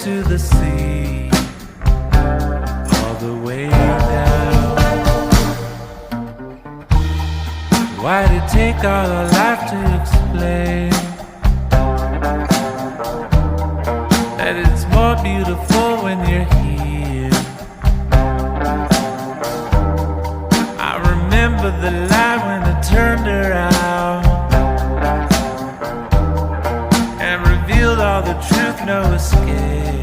to the sea, all the way down. Why'd it take all our life to explain that it's more beautiful when you're here? I remember the light when it turned around and revealed all the truth, no escape.